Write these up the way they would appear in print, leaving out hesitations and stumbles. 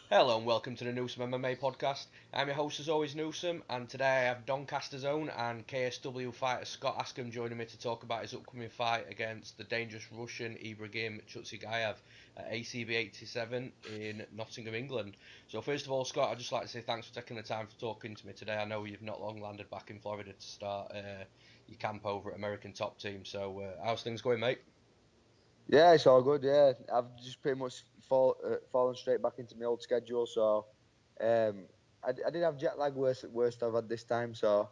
Hello and welcome to the Newsome MMA podcast. I'm your host as always, Newsome, and today I have Doncaster's own and KSW fighter Scott Askham joining me to talk about his upcoming fight against the dangerous Russian Ibragim Chuzhigaev at ACB 87 in Nottingham, England. So first of all, Scott, I'd just like to say thanks for taking the time for talking to me today. I know you've not long landed back in Florida to start your camp over at American Top Team. So how's things going, mate? Yeah, it's all good. Yeah, I've just pretty much fallen straight back into my old schedule. So, I did have jet lag worst I've had this time. So,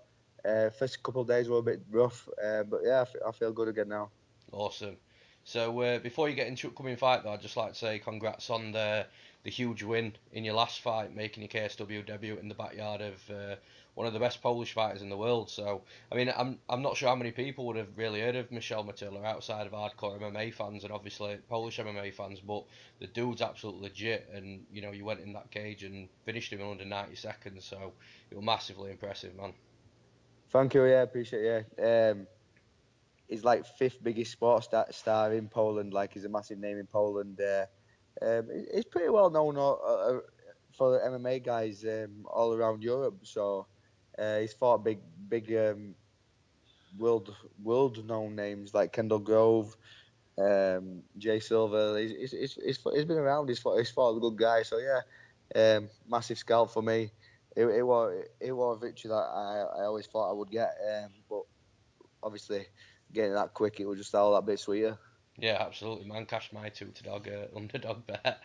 first couple of days were a bit rough, but yeah, I feel good again now. Awesome. So before you get into your upcoming fight, though, I'd just like to say congrats on the huge win in your last fight, making your KSW debut in the backyard of one of the best Polish fighters in the world. So I mean, I'm not sure how many people would have really heard of Michel Matilla outside of hardcore MMA fans and obviously Polish MMA fans, but the dude's absolutely legit. And you know, you went in that cage and finished him in under 90 seconds, so it was massively impressive, man. Thank you. Yeah, appreciate it. He's like fifth biggest sports star in Poland. Like he's a massive name in Poland. He's pretty well known for MMA guys all around Europe. So, he's fought big world known names like Kendall Grove, Jay Silver. He's been around. He's fought a good guy. So yeah, massive scalp for me. It was a victory that I always thought I would get. But obviously getting that quick, it was just all that bit sweeter. Yeah, absolutely, man. Cashed my two to dog underdog bet.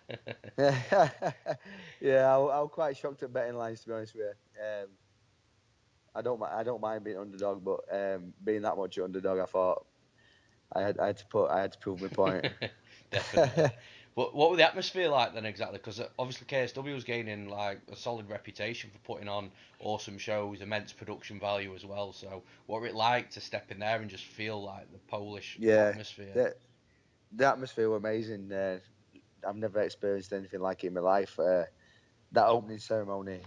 Yeah, I was quite shocked at betting lines to be honest with you. I don't mind being underdog, but being that much underdog, I thought I had to prove my point. Definitely. But what was the atmosphere like then exactly? Because obviously KSW was gaining like a solid reputation for putting on awesome shows, immense production value as well. So what were it like to step in there and just feel like the Polish Yeah, atmosphere? the the atmosphere was amazing. I've never experienced anything like it in my life. That opening ceremony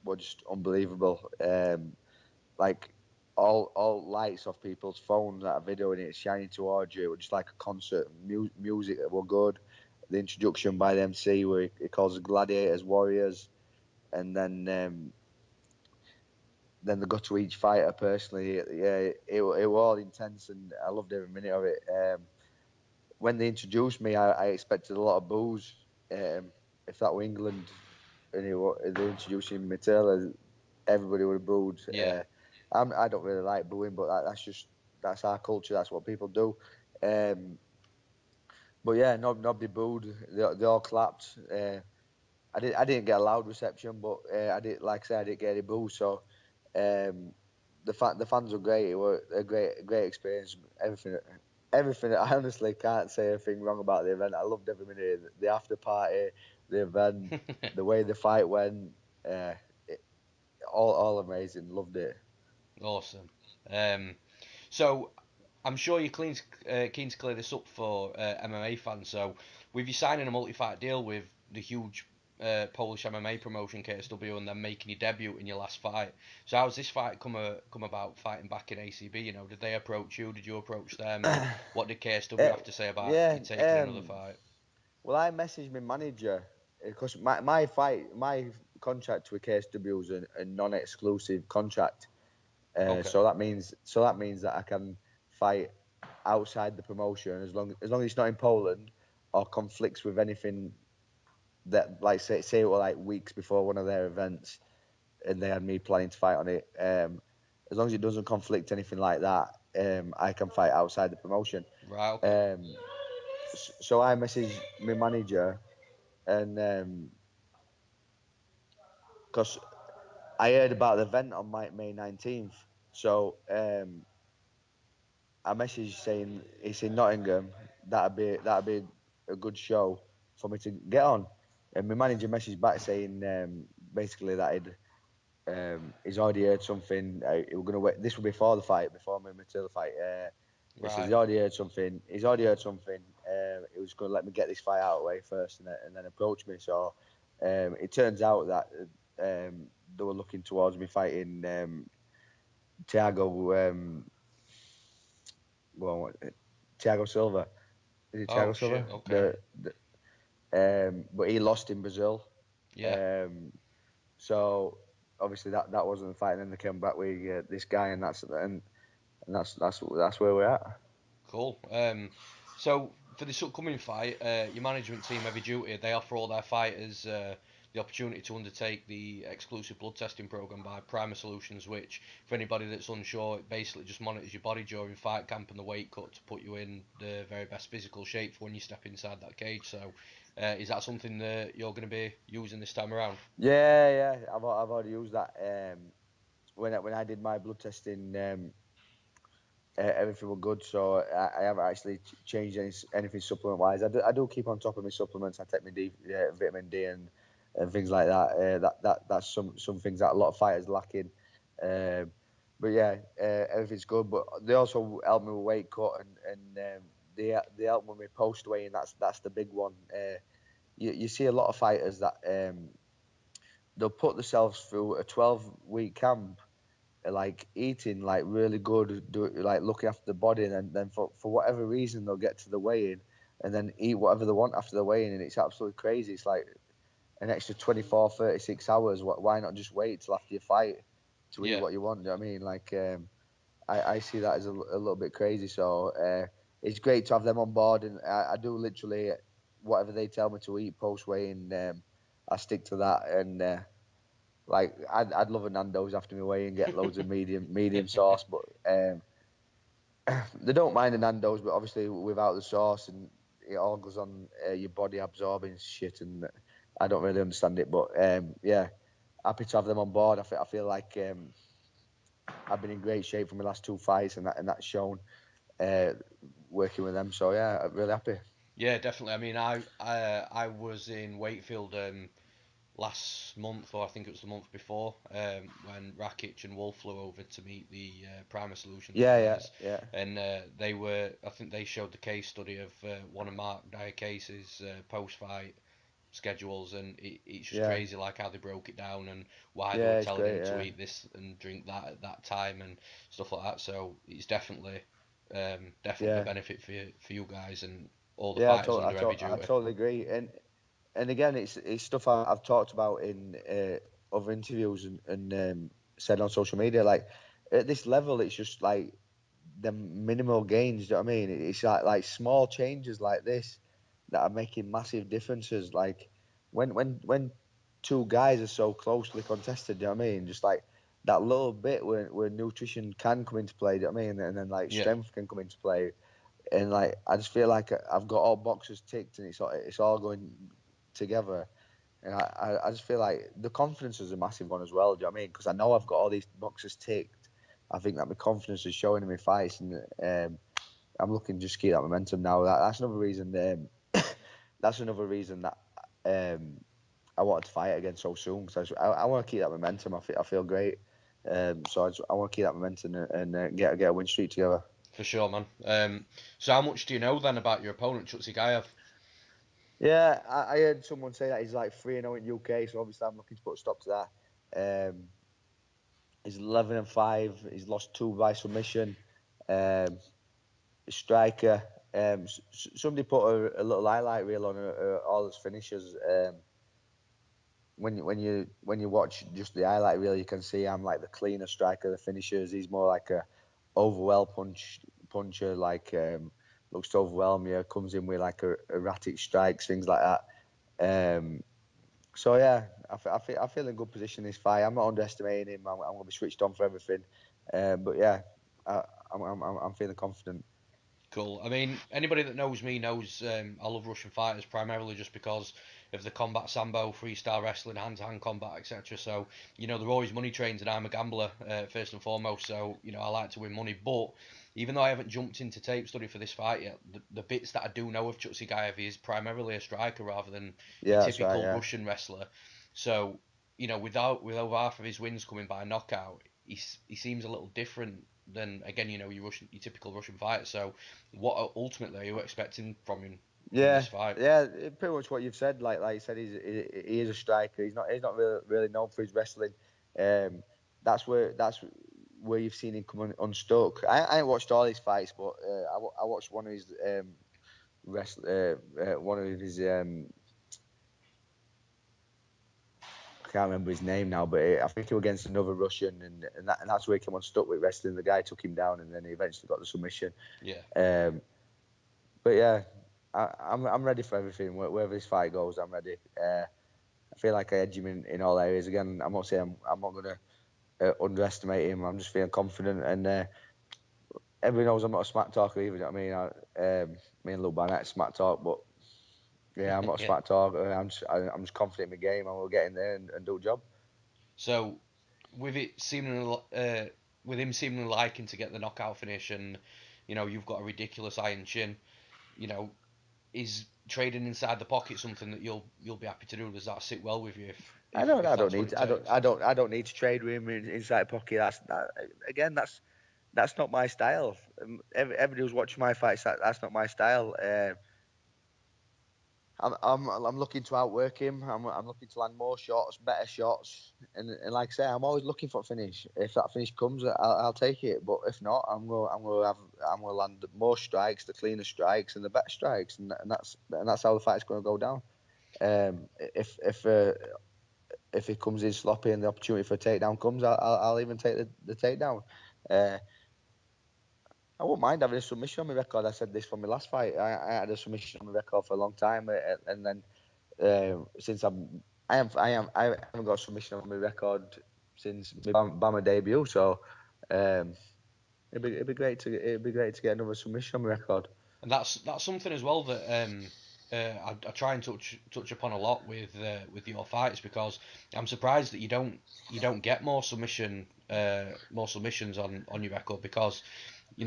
was just unbelievable. Like all lights off people's phones that are videoing it shining towards you. It was just like a concert. Music that were good. The introduction by the MC where he calls us gladiators, warriors, and then they go to each fighter personally. Yeah, it was all intense, and I loved every minute of it. When they introduced me, I expected a lot of boos. If that were England and they introducing Matilda, everybody would have booed. Yeah. I don't really like booing, but that's our culture. That's what people do. Um, but yeah, nobody booed. They all clapped. I didn't get a loud reception, but I did like I said I didn't get any boos. So um, the fans were great. It was a great experience. Everything. I honestly can't say anything wrong about the event. I loved every minute. The after party, the event, the way the fight went. Uh, it, all amazing. Loved it. Awesome. Um, so I'm sure you're keen to clear this up for MMA fans. So, with you signing a multi-fight deal with the huge Polish MMA promotion KSW and then making your debut in your last fight, so how's this fight come about? Fighting back in ACB, you know, did they approach you? Did you approach them? And what did KSW Uh, have to say about yeah. you taking another fight? Well, I messaged my manager because my contract with KSW is a non-exclusive contract. Okay. So that means that I can fight outside the promotion as long as it's not in Poland or conflicts with anything that like say it were like weeks before one of their events and they had me planning to fight on it. As long as it doesn't conflict anything like that, I can fight outside the promotion. Right. Okay. Um, so I messaged my manager and because I heard about the event on May 19th, so I messaged saying it's in Nottingham. That'd be a good show for me to get on. And my manager messaged back saying basically that he's already heard something. We're gonna wait. This will be before the fight, before my Matilda fight. He says Right. he already heard something. He's already heard something. He was gonna let me get this fight out of the way first, and then approach me. So it turns out that they were looking towards me fighting Thiago. Well, Thiago Silva. Is it Oh Thiago shit. Silva? Okay. The but he lost in Brazil. Yeah. So obviously that wasn't the fight. And then they came back with this guy, and that's where we're at. Cool. So for this upcoming fight, your management team, Heavy Duty, they offer all their fighters the opportunity to undertake the exclusive blood testing program by Primus Solutions, which, for anybody that's unsure, it basically just monitors your body during fight camp and the weight cut to put you in the very best physical shape for when you step inside that cage. So, is that something that you're going to be using this time around? Yeah. I've already used that. When I did my blood testing, everything was good. So I haven't actually changed anything supplement wise. I do keep on top of my supplements. I take my vitamin D and things like that. That's some things that a lot of fighters lacking. But yeah, everything's good. But they also help me with weight cut and they help me with post weighing. That's the big one. You see a lot of fighters that they'll put themselves through a 12-week camp, like eating like really good, like looking after the body, and then for whatever reason they'll get to the weigh-in and then eat whatever they want after the weigh-in, and it's absolutely crazy. It's like an extra 24, 36 hours. Why not just wait till after your fight to eat Yeah. what you want? Do you know what I mean? Like I see that as a little bit crazy. So it's great to have them on board, and I do literally whatever they tell me to eat post weigh-in. I stick to that, and like I'd love a Nando's after my weigh and get loads of medium sauce, but they don't mind the Nando's, but obviously without the sauce, and it all goes on your body absorbing shit, and I don't really understand it. But yeah, happy to have them on board. I feel like I've been in great shape for my last two fights, and that's shown uh, working with them. So yeah, I'm really happy. Yeah, definitely. I mean, I was in Wakefield last month, or I think it was the month before, when Rakic and Wolf flew over to meet the Primus Solutions Yeah. guys, and I think they showed the case study of one of Mark Diacase's post-fight schedules, and it's just Yeah, crazy, like how they broke it down and why they were yeah, it's telling great. him to Yeah, eat this and drink that at that time and stuff like that. So it's definitely a yeah, benefit for you guys and all the yeah. fighters under heavy I duty. totally agree. And again, it's stuff I've talked about in other interviews and said on social media. Like at this level, it's just like the minimal gains. Do you know what I mean? It's like small changes like this that are making massive differences. Like when two guys are so closely contested. Do you know what I mean? Just like that little bit where nutrition can come into play. Do you know what I mean? And then like Yeah, strength can come into play. And like I just feel like I've got all boxes ticked, and it's all going together. And I just feel like the confidence is a massive one as well. Do you know what I mean? Because I know I've got all these boxes ticked. I think that my confidence is showing in my fights, and I'm looking to just keep that momentum now. That's another reason. That's another reason that I wanted to fight again so soon, because I want to keep that momentum. I feel great. So I want to keep that momentum and get a win streak together. for sure, man. So how much do you know then about your opponent, Chuzhigaev? Yeah, I heard someone say that he's like 3-0 in UK, so obviously I'm looking to put a stop to that. He's 11-5. He's lost two by submission. Um, striker. Somebody put a little highlight reel on all his finishes. When you watch just the highlight reel, you can see I'm like the cleaner striker. The finishers, he's more like a overwhelm puncher. Like looks to overwhelm you. Comes in with like erratic strikes, things like that. So yeah, I feel in good position this fight. I'm not underestimating him. I'm going to be switched on for everything. But yeah, I, I'm feeling confident. Cool. I mean, anybody that knows me knows I love Russian fighters primarily just because of the combat sambo, freestyle wrestling, hand-to-hand combat, etc. So, they're always money trains, and I'm a gambler first and foremost. So, I like to win money. But even though I haven't jumped into tape study for this fight yet, the bits that I do know of Chutsi is primarily a striker rather than your Yeah, that's right. typical Yeah, Russian wrestler. So, with over half of his wins coming by knockout, he seems a little different than, again, your typical Russian fighter. So what ultimately are you expecting from him in yeah, this fight? yeah. Pretty much what you've said. Like you said, he is a striker. He's not really known for his wrestling. Um, that's where you've seen him come unstuck. I ain't watched all his fights, but I watched one of his one of his can't remember his name now, but I think he was against another Russian, and that's where he came unstuck with wrestling. The guy took him down, and then he eventually got the submission. Yeah. But yeah, I'm ready for everything. Wherever this fight goes, I'm ready. I feel like I edge him in all areas. Again, I'm not saying I'm not going to underestimate him. I'm just feeling confident, and everyone knows I'm not a smack talker either. You know what I mean? Me and Lil Barnett smack talk, but yeah, I'm not a smack talker. I'm just confident in my game, and we'll get in there and do a job. So, with it seemingly, with him seemingly liking to get the knockout finish, and you've got a ridiculous iron chin. Is trading inside the pocket something that you'll be happy to do? Does that sit well with you if that's what it takes? I don't need to trade with him inside the pocket. Again, that's not my style. Everybody who's watching my fights, that's not my style. I'm looking to outwork him. I'm looking to land more shots, better shots, and like I say, I'm always looking for a finish. If that finish comes, I'll take it. But if not, I'm gonna land more strikes, the cleaner strikes, and the better strikes, and that's how the fight's gonna go down. If it comes in sloppy and the opportunity for a takedown comes, I'll even take the takedown. I won't mind having a submission on my record. I said this from my last fight. I had a submission on my record for a long time, and then since I haven't got a submission on my record since my Bama debut. So it'd be great to get another submission on my record. And that's something as well that I try and touch upon a lot with your fights, because I'm surprised that you don't get more submissions on your record, because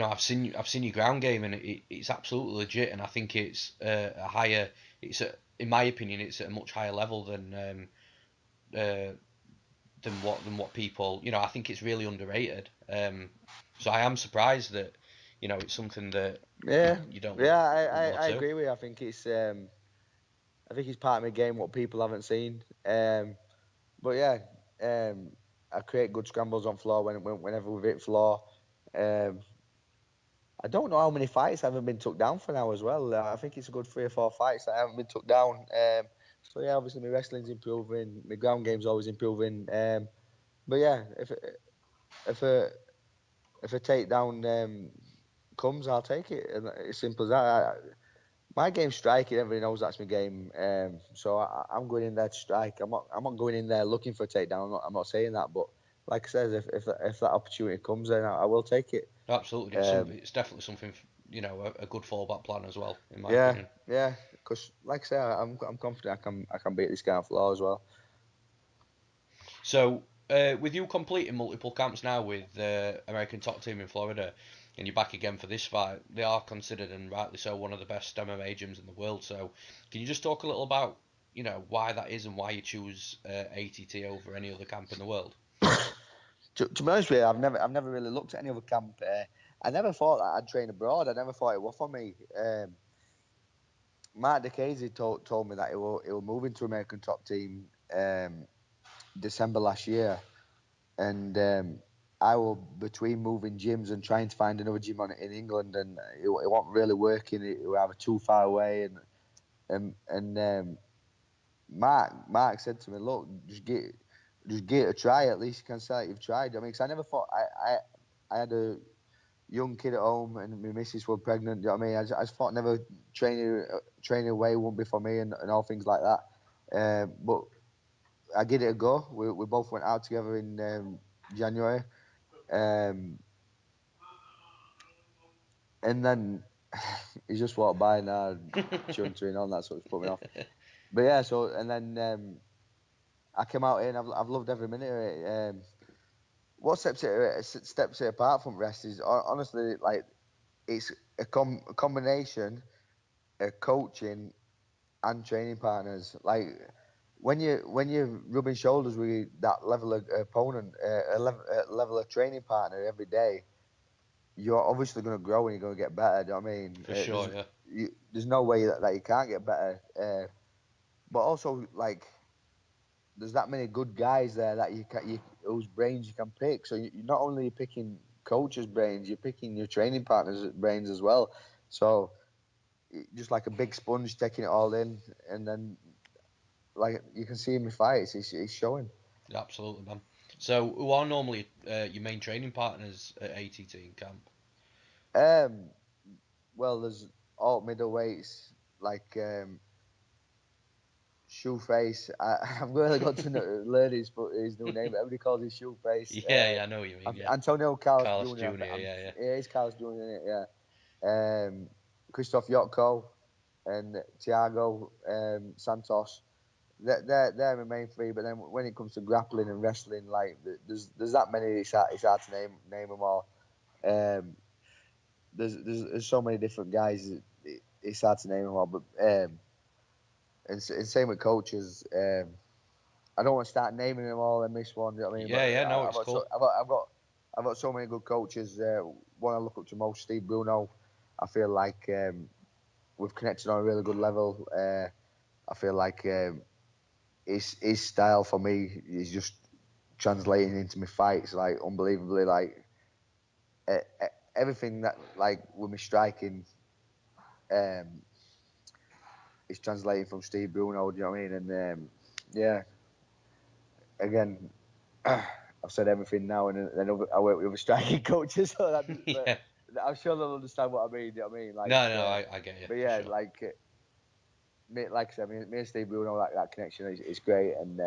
I've seen your ground game, and it's absolutely legit, and I think it's a higher in my opinion, it's at a much higher level uh, than what people, I think it's really underrated. So I am surprised that it's something that Yeah, you don't yeah, look more I to. agree with you. I think it's part of my game what people haven't seen. But yeah, I create good scrambles on floor whenever we've hit floor. Um, I don't know how many fights I haven't been took down for now as well. I think it's a good 3 or 4 fights that I haven't been took down. So yeah, obviously my wrestling's improving, my ground game's always improving. But yeah, if a if a takedown comes, I'll take it. And it's simple as that. My game's striking. Everybody knows that's my game. So I'm going in there to strike. I'm not going in there looking for a takedown. I'm not saying that. But like I said, if that opportunity comes, then I will take it. Absolutely, it's definitely something, a good fallback plan as well, in my Yeah, opinion. yeah. Because like I say, I'm confident I can beat this guy on floor as well. So, with you completing multiple camps now with the American Top Team in Florida, and you're back again for this fight, they are considered, and rightly so, one of the best MMA gyms in the world. So, can you just talk a little about, why that is, and why you choose ATT over any other camp in the world? To be honest with you, I've never really looked at any other camp. I never thought that I'd train abroad. I never thought it was for me. Mark DeCasey told me that he will move into American Top Team December last year, and I will between moving gyms and trying to find another gym in England, and it wasn't really working. It was either too far away, and Mark said to me, "Look, just get a try. At least you can say that you've tried." I mean, 'cause I never thought I had a young kid at home and my missus were pregnant. You know what I mean? I just thought never training away wouldn't be for me and all things like that. But I gave it a go. We both went out together in January, um, and then he just walked by now, chuntering on. That's what's put me off. But yeah, so and then I came out here and I've loved every minute of it. What steps it apart from rest is honestly like it's a combination of coaching and training partners. Like when you're rubbing shoulders with that level of opponent, a level of training partner every day, you're obviously going to grow and you're going to get better. Do you know what I mean? For sure, yeah. There's no way that you can't get better. But also like there's that many good guys there that whose brains you can pick. So you're not only picking coaches' brains, you're picking your training partners' brains as well. So just like a big sponge taking it all in, and then like you can see in my fights, it's showing. Absolutely, man. So, who are normally your main training partners at ATT in camp? Um, well, there's all middleweights like Shoeface. I've really got to learn his new name. Everybody calls him Shoeface. Yeah, yeah, I know what you mean. Yeah, Antonio Carlos Carlos Jr. Junior. Yeah, yeah. Yeah, he's Carlos Jr. Yeah. Christoph Yotko and Thiago Santos. They're my main three. But then when it comes to grappling and wrestling, like there's that many. It's hard to name them all. Um, there's so many different guys. It's hard to name them all. But and same with coaches. I don't want to start naming them all and miss one. You know what I mean? But Yeah, yeah. No, it's cool. I've got so many good coaches. One I look up to most, Steve Bruno. I feel like we've connected on a really good level. I feel like his style for me is just translating into my fights like unbelievably. Like uh, everything that like with me striking um, is translating from Steve Bruno. Do you know what I mean? And yeah, again, I've said everything now, and then I work with other striking coaches, so but Yeah. I'm sure they'll understand what I mean. You know what I mean? Like, No, no, I get you but for yeah, sure. like I said, me and Steve Bruno, that connection is great, and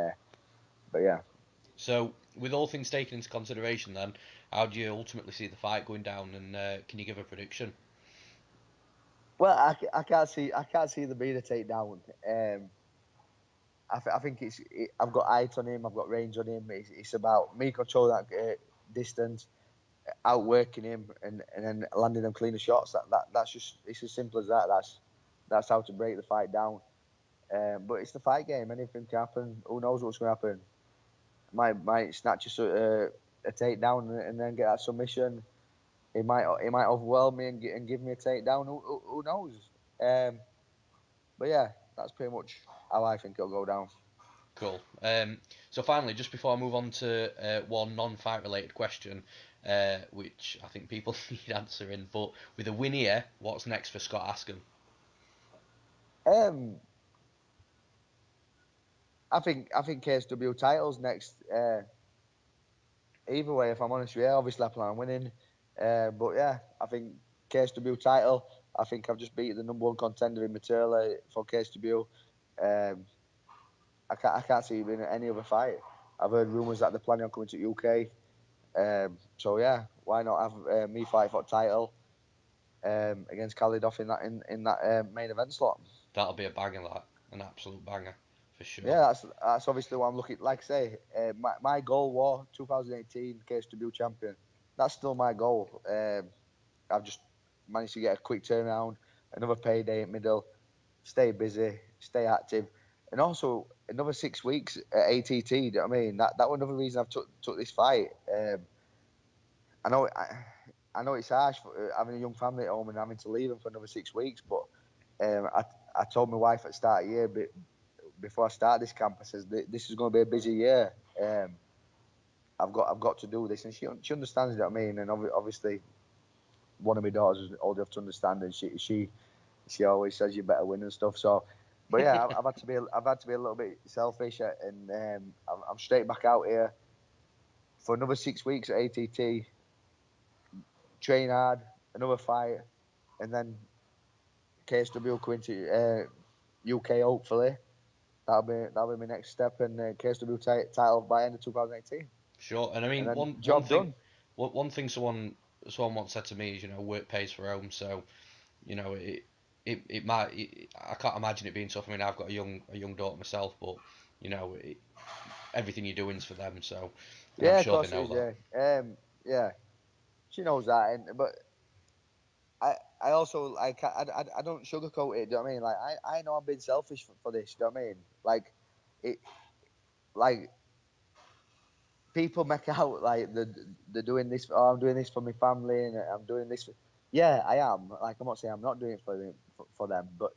but yeah. So, with all things taken into consideration, then, how do you ultimately see the fight going down? And can you give a prediction? Well, I can't see the being a takedown. I think I've got height on him, I've got range on him. It's about me controlling that distance, outworking him, and then landing them cleaner shots. That's just it's as simple as that. That's how to break the fight down. But it's the fight game. Anything can happen. Who knows what's going to happen? Might snatch a takedown and then get that submission. He might overwhelm me and give me a takedown. Who knows? But yeah, that's pretty much how I think it'll go down. Cool. So finally, just before I move on to one non-fight related question, which I think people need answering, but with a win here, what's next for Scott Askham? Um, I think KSW titles next. Either way, if I'm honest with you, obviously I plan on winning. But yeah, I think KSW title. I think I've just beat the number one contender in Materla for KSW. Um, I can't see it being any other fight. I've heard rumours that they're planning on coming to UK. So yeah, why not have me fight for a title against Khalidov in that main event slot? That'll be a banger, that an absolute banger for sure. Yeah, that's obviously what I'm looking. Like I say, my goal was 2018 KSW champion. That's still my goal. I've just managed to get a quick turnaround, another payday in middle, stay busy, stay active, and also another 6 weeks at ATT. Do you know what I mean? That was another reason I've took this fight. I know I know it's harsh for having a young family at home and having to leave them for another 6 weeks, but I told my wife at the start of the year, before I start this camp, I says this is going to be a busy year. I've got to do this, and she understands. You know what I mean? And obviously, one of my daughters is old enough to understand, and she always says you better win and stuff. So, but yeah, I've had to be a little bit selfish, and I'm straight back out here for another 6 weeks at ATT, train hard, another fight, and then KSW coming to UK hopefully. That'll be my next step, and KSW title by end of 2018, Sure. And I and mean, then one job thing, done. one thing someone once said to me is, work pays for home. So, it might. I can't imagine it being tough. I mean, I've got a young daughter myself, but everything you're doing's for them. So, and I'm Yeah, of sure they course it know is. that. Yeah, she knows that, but I also like I don't sugarcoat it. Do you know what I mean? Like I know I'm being selfish for this. Do you know what I mean? Like it like people make out like they're doing this. Oh, I'm doing this for my family, and I'm doing this. Yeah, I am. Like I'm not saying I'm not doing it for them, but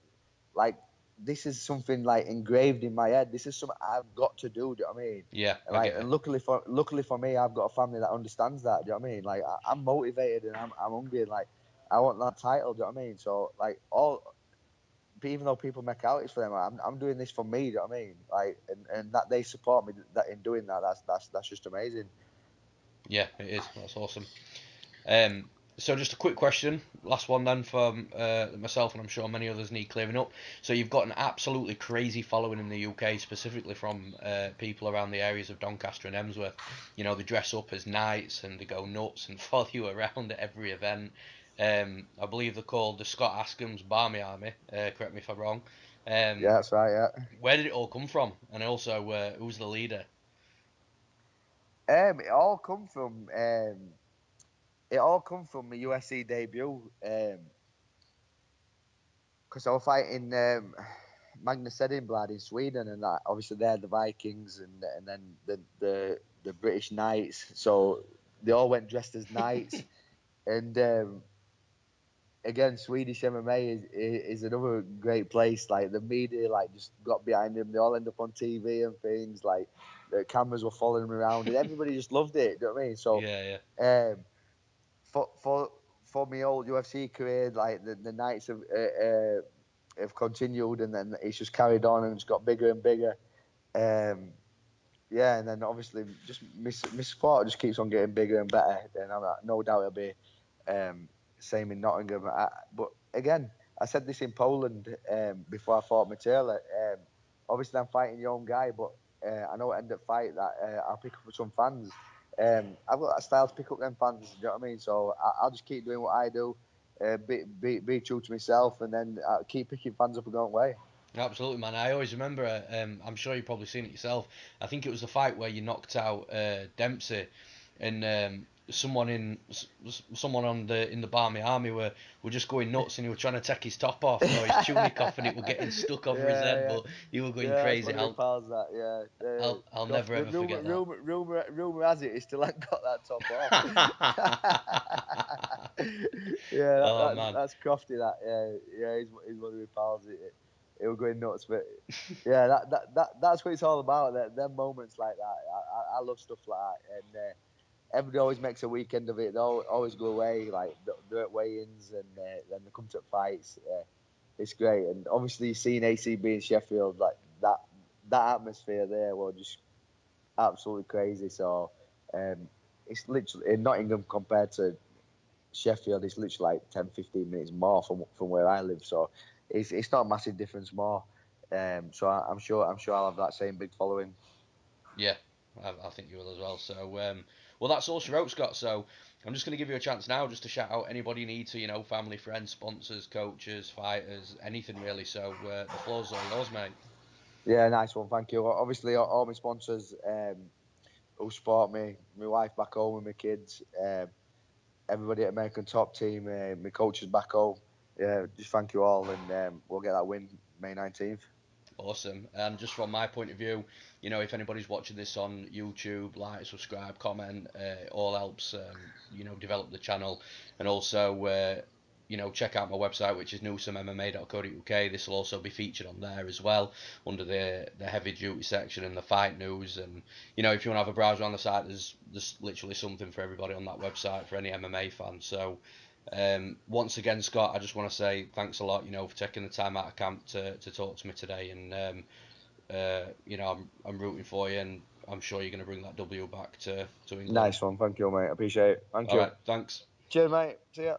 like this is something like engraved in my head. This is something I've got to do. Do you know what I mean? Yeah, I Like, get and it. luckily for me, I've got a family that understands that. Do you know what I mean? Like I'm motivated and I'm hungry. And, like I want that title. Do you know what I mean? So like all even though people make out it's for them, I'm doing this for me. You know what I mean? Like, and that they support me that in doing that. That's just amazing. Yeah, it is. That's awesome. So just a quick question, last one then from myself, and I'm sure many others need clearing up. So you've got an absolutely crazy following in the UK, specifically from people around the areas of Doncaster and Emsworth. You know, they dress up as knights and they go nuts and follow you around at every event. I believe they're called the Scott Askham Barmy Army. Correct me if I'm wrong. Yeah, that's right. Yeah. Where did it all come from? And also, who's the leader? It all come from my UFC debut. Because I was fighting Magnus Edinblad in Sweden, and that, obviously they're the Vikings, and then the British Knights. So they all went dressed as knights, and again, Swedish MMA is another great place. Like the media, like just got behind them. They all end up on TV and things. Like the cameras were following them around, and everybody just loved it. You know what I mean? So, Yeah, um, for my old UFC career, like the nights have continued, and then it's just carried on and it's got bigger and bigger. Um, yeah, and then obviously just my sport just keeps on getting bigger and better. And I'm no doubt it'll be same in Nottingham. But again, I said this in Poland before I fought Materla. Obviously, I'm fighting your own guy, but I know at the end of the fight that I'll pick up some fans. I've got that style to pick up them fans. You know what I mean? So I'll just keep doing what I do, be true to myself, and then keep picking fans up and going away. absolutely, man. I always remember. I'm sure you've probably seen it yourself. I think it was the fight where you knocked out Dempsey, and someone on the in the Barmy Army were just going nuts, and he were trying to take his top off or his tunic off, and it were getting stuck over his head. Yeah, But you were going yeah, that's crazy. one of my pals. That I'll gosh, never the ever forget that. rumor has it he still ain't got that top off. Yeah, Oh man. that's crafty. That he's one of my pals. He was going nuts, but yeah, that's what it's all about. Them moments like that. I love stuff like that, and everybody always makes a weekend of it. They always go away, like they're at weigh-ins, and then they come to fights. It's great, and obviously seeing ACB in Sheffield, like that atmosphere there was just absolutely crazy. So it's literally in Nottingham compared to Sheffield, it's literally like 10, 15 minutes more from where I live. So it's not a massive difference more. So I'm sure I'll have that same big following. Yeah, I think you will as well. So, well, that's all she wrote, Scott. So, I'm just going to give you a chance now just to shout out anybody you need to, family, friends, sponsors, coaches, fighters, anything really. So, the floor's all yours, mate. Yeah, nice one. Thank you. Obviously, all my sponsors who support me, my wife back home with my kids, everybody at American Top Team, my coaches back home. Yeah, just thank you all, and we'll get that win May 19th. Awesome. And just from my point of view, if anybody's watching this on YouTube, like, subscribe, comment, it all helps, develop the channel. And also, check out my website, which is newsomemma.co.uk. This will also be featured on there as well, under the heavy duty section and the fight news. And, if you want to have a browse around the site, there's literally something for everybody on that website for any MMA fan. So, once again, Scott, I just want to say thanks a lot, for taking the time out of camp to talk to me today. And I'm rooting for you, and I'm sure you're going to bring that W back to England. Nice one. Thank you, mate. Appreciate it. Thank All you. right, thanks. Cheers, mate. See ya.